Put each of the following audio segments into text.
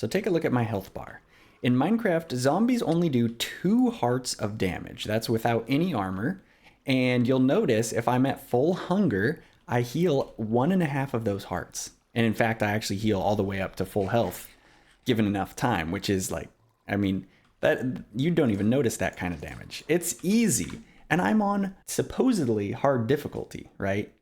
So take a look at my health bar. In Minecraft, zombies only do 2 hearts of damage. That's without any armor. And you'll notice if I'm at full hunger, I heal 1.5 of those hearts. And in fact, I actually heal all the way up to full health, given enough time, which is like, I mean, that you don't even notice that kind of damage. It's easy. And I'm on supposedly hard difficulty, right?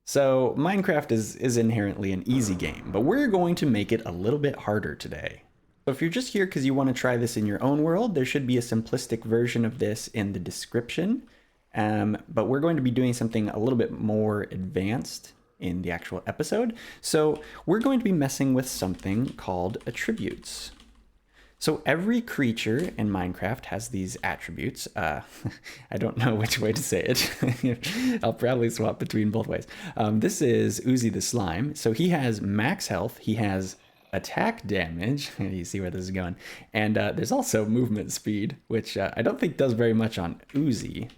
So Minecraft is inherently an easy game, but we're going to make it a little bit harder today. So if you're just here because you want to try this in your own world, there should be a simplistic version of this in the description. But we're going to be doing something a little bit more advanced in the actual episode. So we're going to be messing with something called attributes. So every creature in Minecraft has these attributes. I don't know which way to say it. I'll probably swap between both ways. This is Uzi the Slime. So he has max health. He has attack damage. You see where this is going. And there's also movement speed, which I don't think does very much on Uzi.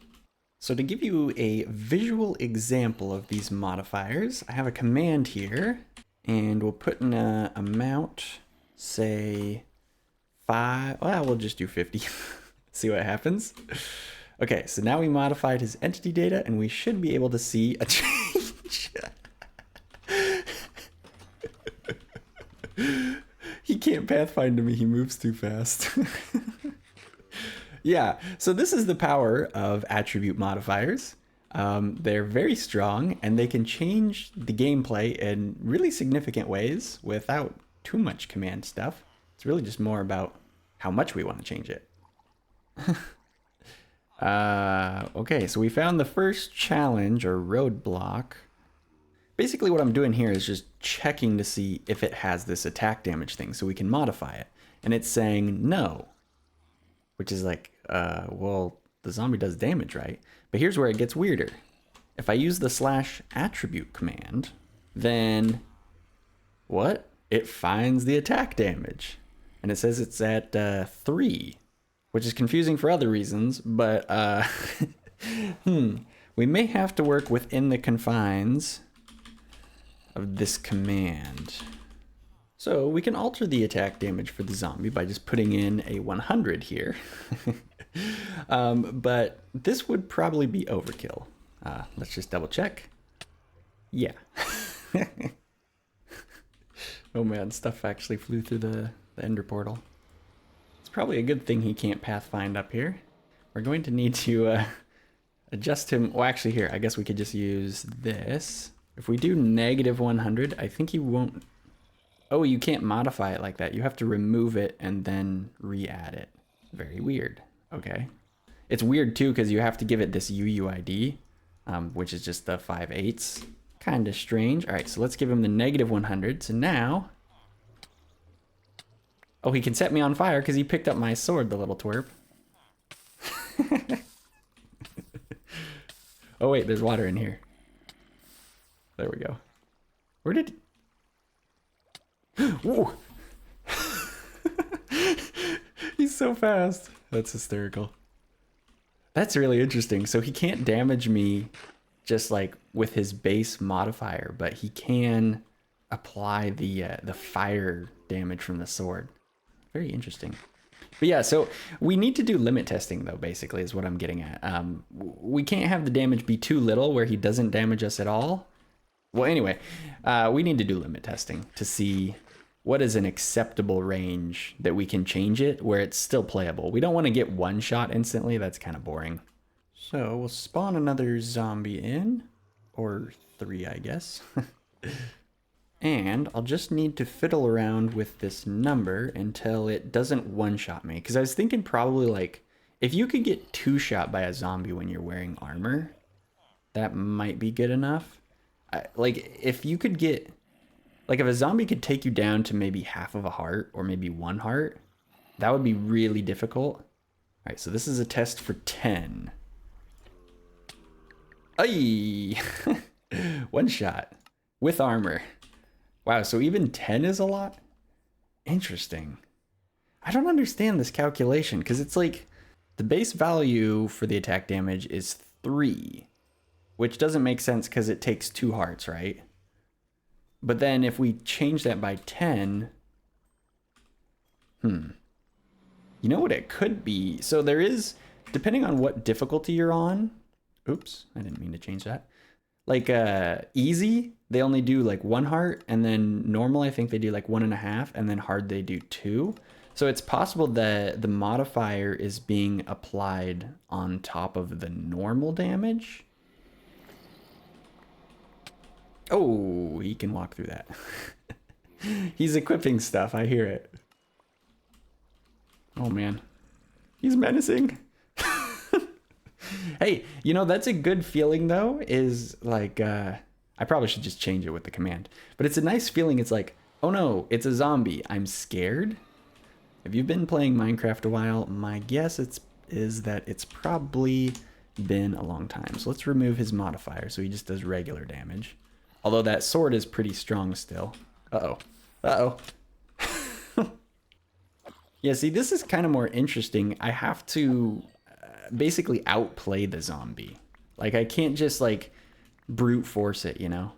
So to give you a visual example of these modifiers, I have a command here, and we'll put in a amount, say 5, well, we'll just do 50. See what happens. Okay, so now we modified his entity data, and we should be able to see a change. He can't pathfind to me, he moves too fast. Yeah, so this is the power of attribute modifiers. They're very strong, and they can change the gameplay in really significant ways without too much command stuff. It's really just more about how much we want to change it. Okay, so we found the first challenge or roadblock. Basically what I'm doing here is just checking to see if it has this attack damage thing so we can modify it. And it's saying no, which is like, well, the zombie does damage, right? But here's where it gets weirder. If I use the /attribute command, then what? It finds the attack damage. And it says it's at 3, which is confusing for other reasons, but we may have to work within the confines of this command. So we can alter the attack damage for the zombie by just putting in a 100 here. But this would probably be overkill. Let's just double check. Yeah. Oh man, stuff actually flew through the ender portal. It's probably a good thing he can't pathfind up here. We're going to need to adjust him. Well, actually here, I guess we could just use this. If we do -100, I think he won't. Oh, you can't modify it like that. You have to remove it and then re-add it. Very weird. Okay. It's weird too because you have to give it this UUID, which is just the 5/8. Kind of strange. All right, so let's give him the -100. So now, oh, he can set me on fire because he picked up my sword, the little twerp. Oh wait, there's water in here. There we go. Where did? Whoa! He's so fast. That's hysterical. That's really interesting. So he can't damage me just like with his base modifier, but he can apply the fire damage from the sword. Very interesting. But yeah, so we need to do limit testing though, basically is what I'm getting at. We can't have the damage be too little where he doesn't damage us at all. Well, anyway, we need to do limit testing to see what is an acceptable range that we can change it where it's still playable. We don't want to get one shot instantly. That's kind of boring. So we'll spawn another zombie in, or 3, I guess. And I'll just need to fiddle around with this number until it doesn't one-shot me. Because I was thinking probably like, if you could get 2-shot by a zombie when you're wearing armor, that might be good enough. Like if you could get, like if a zombie could take you down to maybe half of a heart or maybe 1 heart, that would be really difficult. All right, so this is a test for 10. Ay! 1 shot with armor. Wow, so even 10 is a lot? Interesting. I don't understand this calculation because it's like the base value for the attack damage is 3, which doesn't make sense because it takes 2 hearts, right? But then if we change that by 10, You know what it could be? So there is, depending on what difficulty you're on. Oops, I didn't mean to change that. Like easy, they only do like 1 heart, and then normal, I think they do like 1.5, and then hard they do 2. So it's possible that the modifier is being applied on top of the normal damage. Oh, he can walk through that. He's equipping stuff, I hear it. Oh man, he's menacing. Hey, you know, that's a good feeling though, is like, I probably should just change it with the command, but it's a nice feeling. It's like, oh no, it's a zombie. I'm scared. If you've been playing Minecraft a while, my guess is that it's probably been a long time. So let's remove his modifier so he just does regular damage. Although that sword is pretty strong still. Uh-oh. Uh-oh. Yeah, see, this is kind of more interesting. I have to basically outplay the zombie. Like, I can't just, like, brute force it, you know?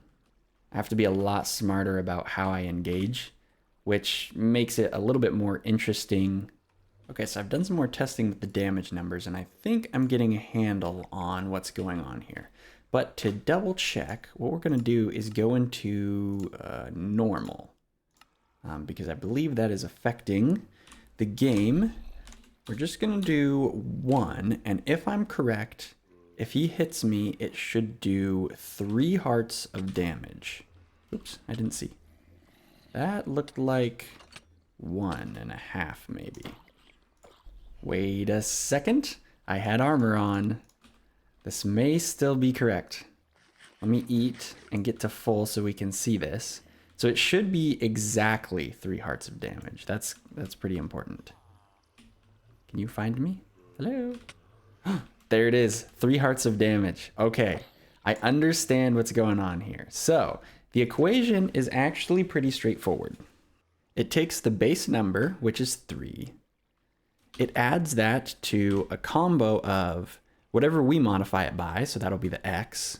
I have to be a lot smarter about how I engage, which makes it a little bit more interesting. Okay, so I've done some more testing with the damage numbers, and I think I'm getting a handle on what's going on here. But to double check, what we're going to do is go into normal, because I believe that is affecting the game. We're just going to do 1, and if I'm correct, if he hits me, it should do 3 hearts of damage. Oops, I didn't see. That looked like 1.5 maybe. Wait a second. I had armor on. This may still be correct. Let me eat and get to full so we can see this. So it should be exactly 3 hearts of damage. That's pretty important. Can you find me? Hello? There it is. 3 hearts of damage. Okay. I understand what's going on here. So the equation is actually pretty straightforward. It takes the base number, which is 3. It adds that to a combo of whatever we modify it by, so that'll be the x,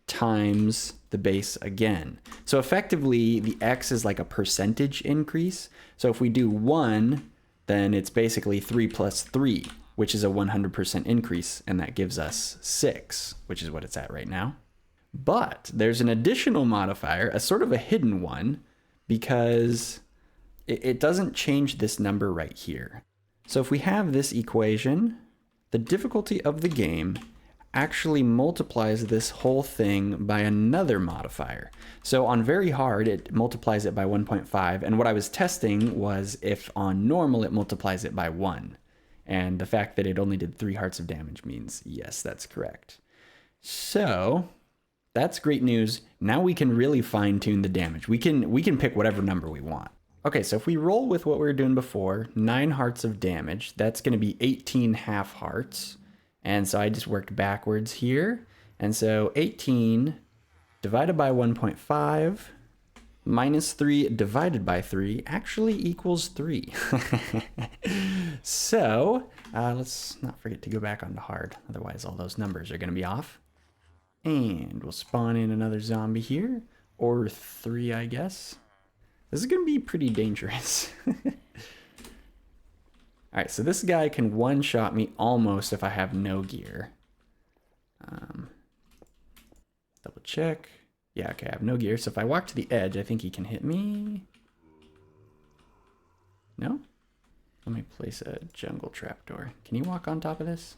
times the base again. So effectively, the x is like a percentage increase. So if we do 1, then it's basically 3 plus 3, which is a 100% increase, and that gives us 6, which is what it's at right now. But there's an additional modifier, a sort of a hidden one, because it doesn't change this number right here. So if we have this equation, the difficulty of the game actually multiplies this whole thing by another modifier. So on very hard, it multiplies it by 1.5. And what I was testing was if on normal, it multiplies it by 1. And the fact that it only did 3 hearts of damage means, yes, that's correct. So that's great news. Now we can really fine tune the damage. We can pick whatever number we want. Okay, so if we roll with what we were doing before, 9 hearts of damage, that's going to be 18 half hearts. And so I just worked backwards here. And so 18 divided by 1.5 minus 3 divided by 3 actually equals 3. So let's not forget to go back onto hard. Otherwise, all those numbers are going to be off. And we'll spawn in another zombie here. Or 3, I guess. This is going to be pretty dangerous. Alright, so this guy can one-shot me almost if I have no gear. Double check. Yeah, okay, I have no gear. So if I walk to the edge, I think he can hit me. No? Let me place a jungle trapdoor. Can you walk on top of this?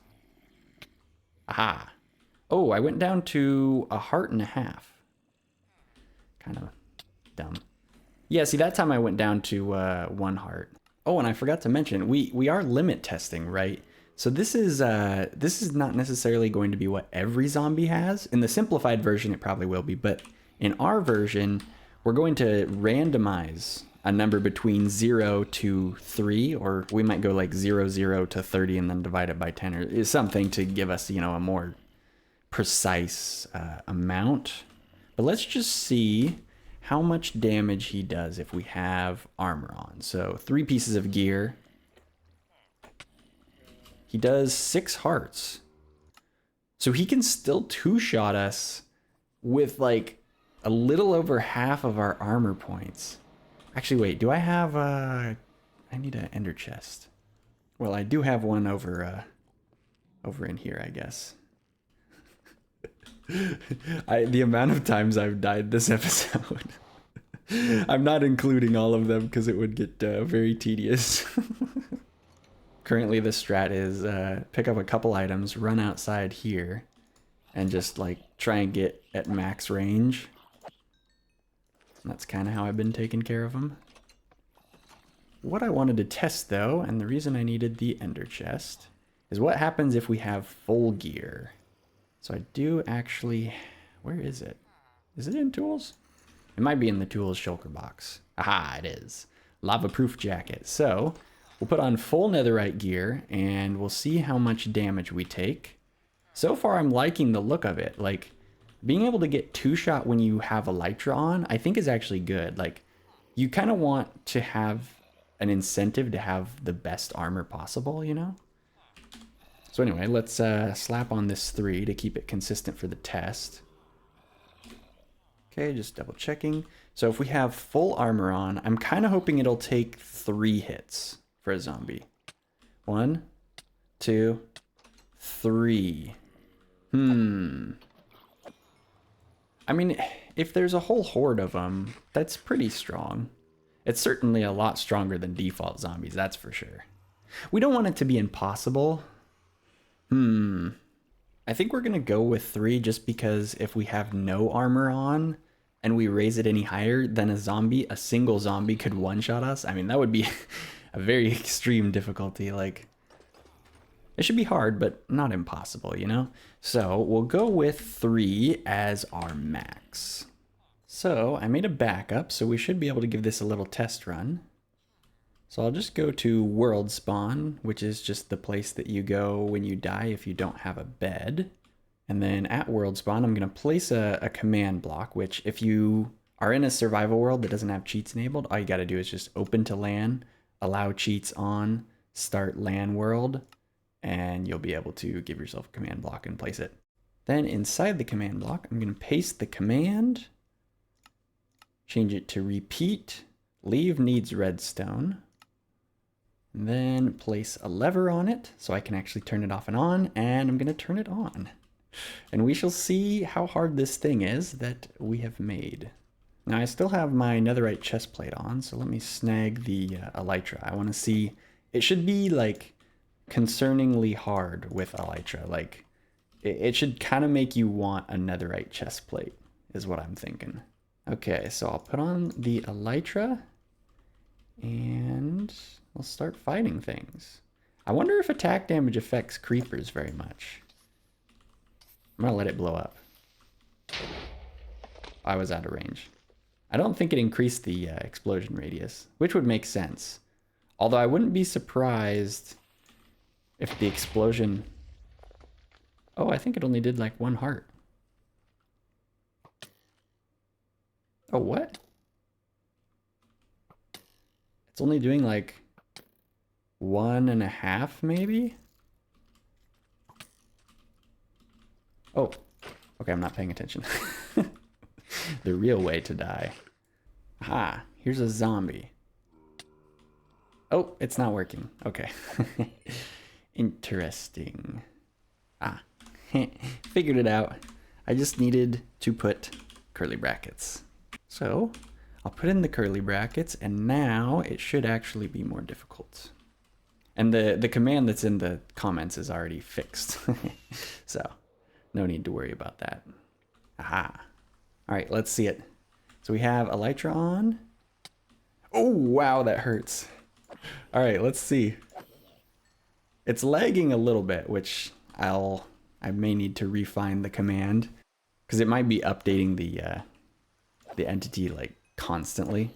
Aha! Oh, I went down to 1.5 hearts. Kind of dumb. Yeah, see, that time I went down to 1 heart. Oh, and I forgot to mention, we are limit testing, right? So this is not necessarily going to be what every zombie has. In the simplified version, it probably will be, but in our version, we're going to randomize a number between 0 to 3, or we might go like 0 to 30 and then divide it by 10, or something to give us, you know, a more precise amount. But let's just see how much damage he does if we have armor on. So 3 pieces of gear. He does 6 hearts. So he can still 2-shot us with like a little over half of our armor points. Actually, wait, do I have I need an ender chest. Well, I do have one over in here, I guess. The amount of times I've died this episode. I'm not including all of them because it would get very tedious. Currently the strat is pick up a couple items, run outside here, and just like try and get at max range. And that's kind of how I've been taking care of them. What I wanted to test though, and the reason I needed the ender chest, is what happens if we have full gear. So I do actually, where is it? Is it in tools? It might be in the tools shulker box. Aha, it is. Lava-proof jacket. So we'll put on full netherite gear and we'll see how much damage we take. So far I'm liking the look of it. Like being able to get 2-shot when you have elytra on, I think is actually good. Like you kind of want to have an incentive to have the best armor possible, you know? So anyway, let's slap on this 3 to keep it consistent for the test. Okay, just double checking. So if we have full armor on, I'm kind of hoping it'll take 3 hits for a zombie. 1, 2, 3. I mean, if there's a whole horde of them, that's pretty strong. It's certainly a lot stronger than default zombies, that's for sure. We don't want it to be impossible. I think we're gonna go with 3 just because if we have no armor on and we raise it any higher, then a single zombie could one-shot us. I mean, that would be a very extreme difficulty. Like, it should be hard, but not impossible, you know? So we'll go with 3 as our max. So I made a backup, so we should be able to give this a little test run. So I'll just go to world spawn, which is just the place that you go when you die if you don't have a bed. And then at world spawn, I'm going to place a command block, which if you are in a survival world that doesn't have cheats enabled, all you got to do is just open to LAN, allow cheats on, start LAN world, and you'll be able to give yourself a command block and place it. Then inside the command block, I'm going to paste the command, change it to repeat, leave needs redstone, and then place a lever on it so I can actually turn it off and on, and I'm going to turn it on. And we shall see how hard this thing is that we have made. Now I still have my netherite chest plate on, so let me snag the elytra. I want to see, it should be like concerningly hard with elytra. Like it should kind of make you want a netherite chest plate is what I'm thinking. Okay, so I'll put on the elytra and we'll start fighting things. I wonder if attack damage affects creepers very much. I'm gonna let it blow up. I was out of range. I don't think it increased the explosion radius, which would make sense. Although I wouldn't be surprised if the explosion... Oh, I think it only did like 1 heart. Oh, what? It's only doing like 1.5 maybe? Oh, okay, I'm not paying attention. The real way to die. Aha, here's a zombie. Oh, it's not working. Okay. Interesting. Ah, figured it out. I just needed to put curly brackets. So I'll put in the curly brackets and now it should actually be more difficult. And the command that's in the comments is already fixed. So no need to worry about that. Aha. All right, let's see it. So we have elytra on. Oh, wow, that hurts. All right, let's see. It's lagging a little bit, which I may need to refine the command because it might be updating the entity like constantly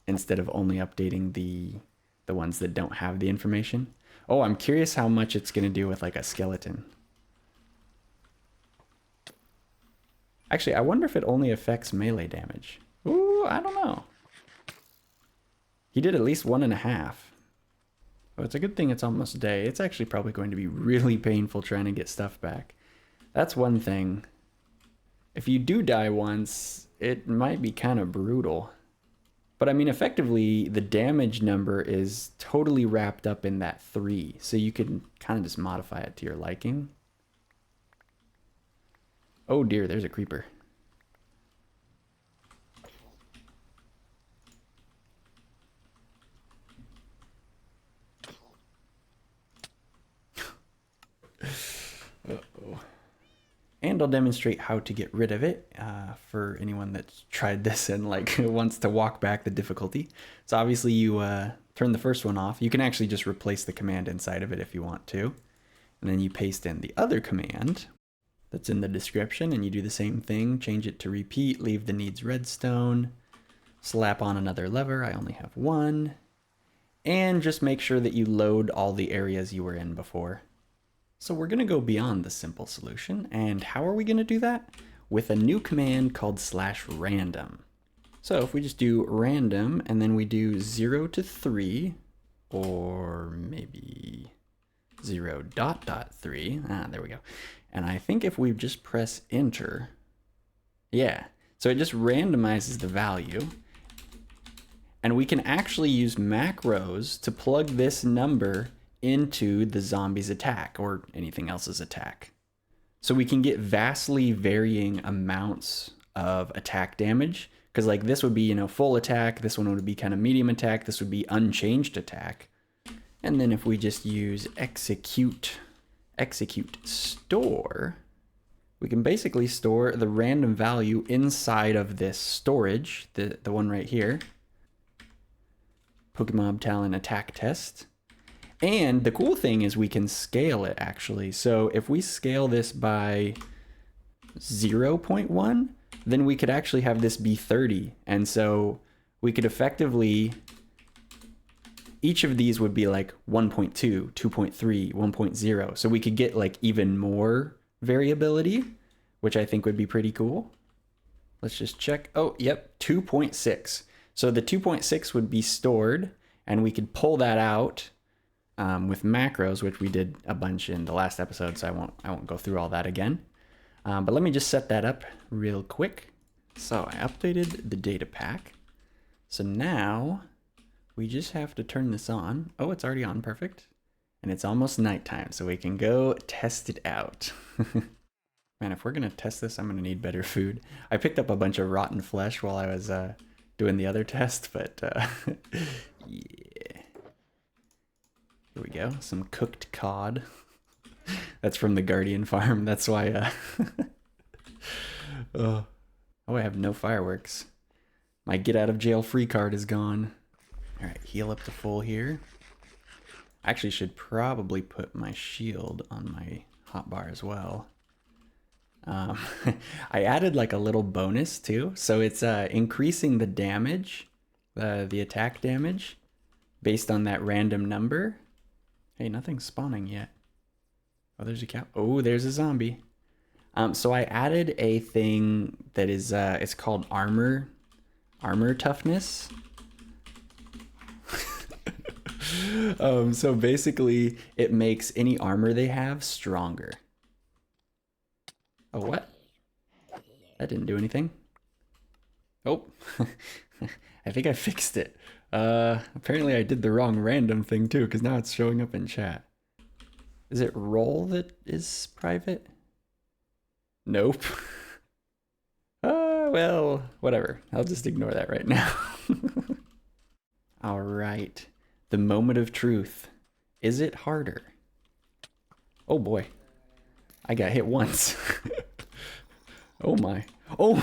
instead of only updating the ones that don't have the information. Oh, I'm curious how much it's gonna do with like a skeleton. Actually, I wonder if it only affects melee damage. Ooh, I don't know. He did at least 1.5. Oh, it's a good thing it's almost day. It's actually probably going to be really painful trying to get stuff back. That's one thing. If you do die once, it might be kind of brutal. But I mean, effectively, the damage number is totally wrapped up in that 3. So you can kind of just modify it to your liking. Oh dear, there's a creeper. Uh-oh. And I'll demonstrate how to get rid of it for anyone that's tried this and like wants to walk back the difficulty. So obviously you turn the first one off. You can actually just replace the command inside of it if you want to. And then you paste in the other command that's in the description and you do the same thing. Change it to repeat, leave the needs redstone, slap on another lever. I only have one. And just make sure that you load all the areas you were in before. So we're going to go beyond the simple solution. And how are we going to do that? With a new command called /random. So if we just do random and then we do 0 to 3, or maybe 0.3. There we go. And I think if we just press enter, yeah. So it just randomizes the value. And we can actually use macros to plug this number into the zombie's attack or anything else's attack. So we can get vastly varying amounts of attack damage. Because like this would be, you know, full attack. This one would be kind of medium attack. This would be unchanged attack. And then if we just use execute store, we can basically store the random value inside of this storage, the one right here. Pokemon Talon attack test. And the cool thing is we can scale it actually. So if we scale this by 0.1, then we could actually have this be 30. And so we could effectively, each of these would be like 1.2, 2.3, 1.0. So we could get like even more variability, which I think would be pretty cool. Let's just check. Oh, yep, 2.6. So the 2.6 would be stored and we could pull that out with macros, which we did a bunch in the last episode, so I won't go through all that again. But let me just set that up real quick. So I updated the data pack. So now we just have to turn this on. Oh, it's already on, perfect. And it's almost nighttime, so we can go test it out. Man, if we're gonna test this, I'm gonna need better food. I picked up a bunch of rotten flesh while I was doing the other test, but yeah. Here we go, some cooked cod. That's from the Guardian farm, that's why, oh, I have no fireworks. My get out of jail free card is gone. All right, heal up to full here. I actually should probably put my shield on my hotbar as well. I added like a little bonus too. So it's increasing the damage, the attack damage based on that random number. Hey, nothing's spawning yet. Oh, there's a cow. Oh, there's a zombie. So I added a thing that is, it's called armor toughness. So basically it makes any armor they have stronger. Oh, what? That didn't do anything. Oh, I think I fixed it. Apparently I did the wrong random thing too, because now it's showing up in chat. Is it role that is private? Nope. Well, whatever. I'll just ignore that right now. All right. The moment of truth. Is it harder? Oh boy. I got hit once. Oh my. Oh.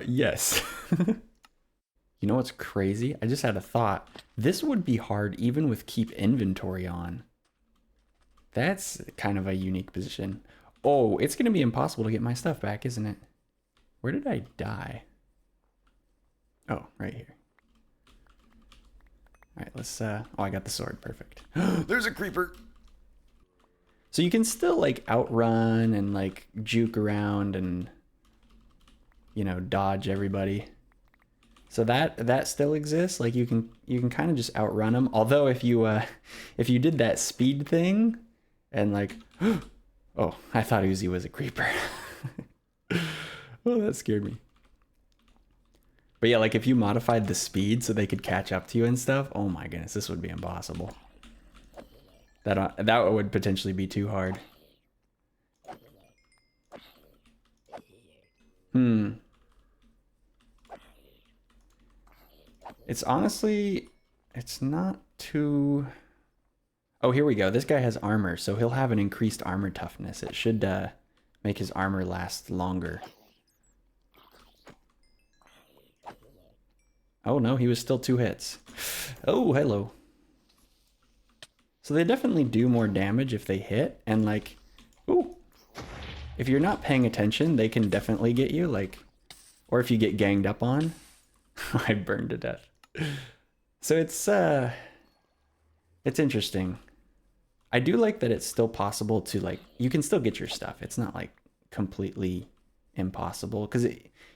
Yes. You know what's crazy? I just had a thought. This would be hard even with keep inventory on. That's kind of a unique position. Oh, it's going to be impossible to get my stuff back, isn't it? Where did I die? Oh, right here. All right, let's, oh, I got the sword. Perfect. There's a creeper. So you can still like outrun and like juke around and, you know, dodge everybody. So that still exists. Like you can kind of just outrun them. Although if you did that speed thing and like, oh, I thought Uzi was a creeper. Oh, that scared me. But yeah, like if you modified the speed so they could catch up to you and stuff, oh my goodness, this would be impossible. That would potentially be too hard. It's honestly, it's not too... Oh, here we go. This guy has armor, so he'll have an increased armor toughness. It should make his armor last longer. Oh no, he was still 2 hits. Oh, hello. So they definitely do more damage if they hit, and like, ooh, if you're not paying attention, they can definitely get you, like, or if you get ganged up on. I burned to death. So it's interesting. I do like that it's still possible to, like, you can still get your stuff. It's not like completely impossible, because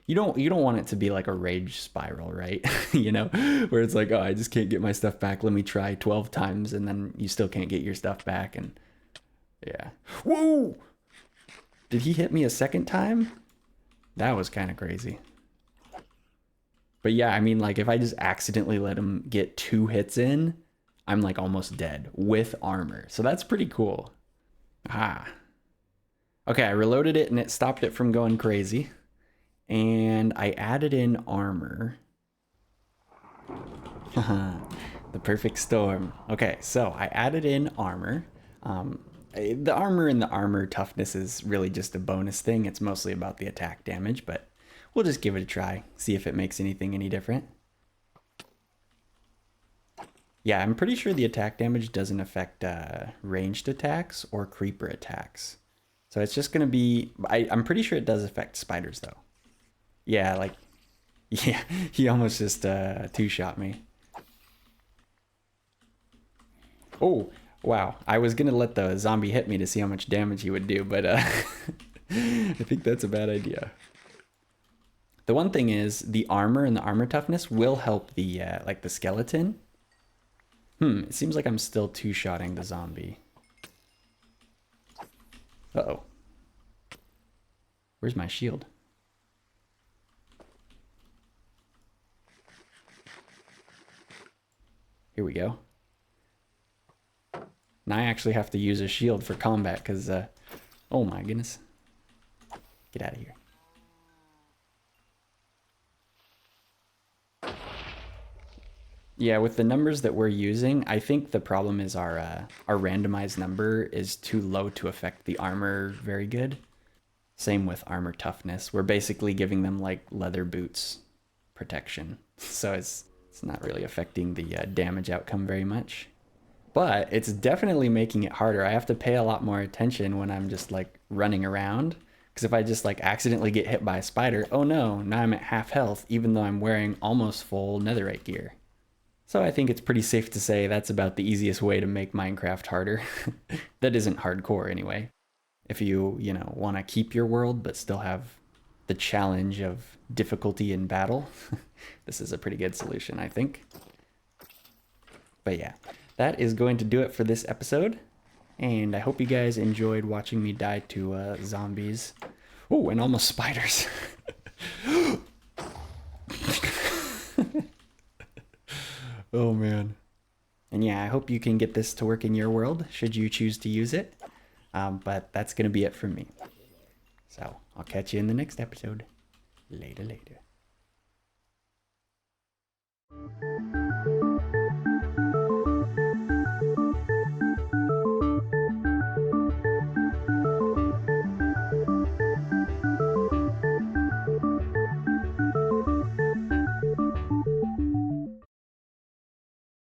you don't want it to be like a rage spiral, right? You know, where it's like, oh, I just can't get my stuff back. Let me try 12 times, and then you still can't get your stuff back. And yeah. Whoa! Did he hit me a second time? That was kind of crazy. But yeah, I mean, like if I just accidentally let him get 2 hits in, I'm like almost dead with armor. So that's pretty cool. Ah. Okay, I reloaded it and it stopped it from going crazy. And I added in armor. The perfect storm. Okay, so I added in armor. The armor and the armor toughness is really just a bonus thing. It's mostly about the attack damage, but we'll just give it a try. See if it makes anything any different. Yeah, I'm pretty sure the attack damage doesn't affect ranged attacks or creeper attacks. So it's just gonna be, I'm pretty sure it does affect spiders though. Yeah, like, yeah, he almost just 2-shot me. Oh, wow. I was gonna let the zombie hit me to see how much damage he would do, but I think that's a bad idea. The one thing is the armor and the armor toughness will help the like the skeleton. It seems like I'm still 2-shotting the zombie. Uh-oh. Where's my shield? Here we go. Now I actually have to use a shield for combat because, oh my goodness. Get out of here. Yeah, with the numbers that we're using, I think the problem is our randomized number is too low to affect the armor very good. Same with armor toughness. We're basically giving them like leather boots protection. So it's not really affecting the damage outcome very much. But it's definitely making it harder. I have to pay a lot more attention when I'm just like running around. Because if I just like accidentally get hit by a spider, oh no, now I'm at half health even though I'm wearing almost full netherite gear. So I think it's pretty safe to say that's about the easiest way to make Minecraft harder. That isn't hardcore anyway. If you know, want to keep your world but still have the challenge of difficulty in battle, this is a pretty good solution, I think. But yeah, that is going to do it for this episode. And I hope you guys enjoyed watching me die to zombies. Oh, and almost spiders. Oh man. And yeah, I hope you can get this to work in your world, should you choose to use it. But that's going to be it from me. So I'll catch you in the next episode. Later, later.